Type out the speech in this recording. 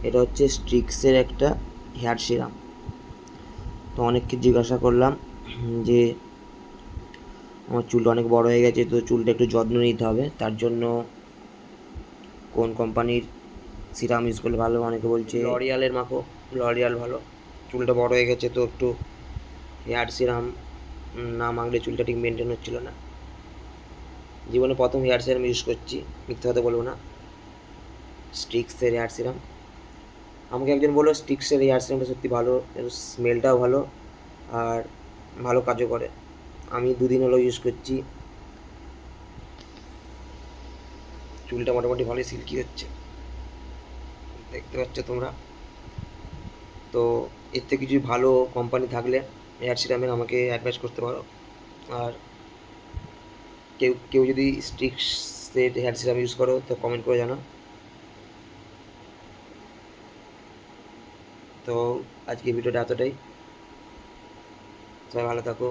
এটা হচ্ছে স্ট্রিক্সের একটা হেয়ার সিরাম। তো অনেককে জিজ্ঞাসা করলাম যে আমার চুলটা অনেক বড় হয়ে গেছে, তো চুলটা একটু যত্ন নিতে হবে, তার জন্য কোন কোম্পানির সিরাম ইউজ করলে ভালো। অনেকে বলছে লরিয়ালের মাখো, লরিয়াল ভালো। চুলটা বড় হয়ে গেছে তো একটু হেয়ার সিরাম না মাখলে চুলটা ঠিক মেনটেন হচ্ছিল না। জীবনে প্রথম হেয়ার সিরাম ইউজ করছি, মিথ্যে কথা বলবো না, স্ট্রিক্সের হেয়ার সিরাম। আমাকে একজন বললো স্ট্রিক্সের হেয়ার সিরামটা সত্যি ভালো, এর স্মেলটাও ভালো আর ভালো কাজও করে। আমি 2 দিন হলো ইউজ করছি, চুলটা মোটামুটি ভালোই সিল্কি হচ্ছে, দেখতে পাচ্ছ তোমরা। তো এর থেকে কিছু ভালো কোম্পানি থাকলে হেয়ার সিরামের আমাকে অ্যাডভাইস করতে পারো। আর কেউ কেউ যদি স্ট্রিক্সের হেয়ার সিরাম ইউজ করো তো কমেন্ট করে জানাও। তো আজকে ভিডিওটা এতটাই, সবাই ভালো থাকো।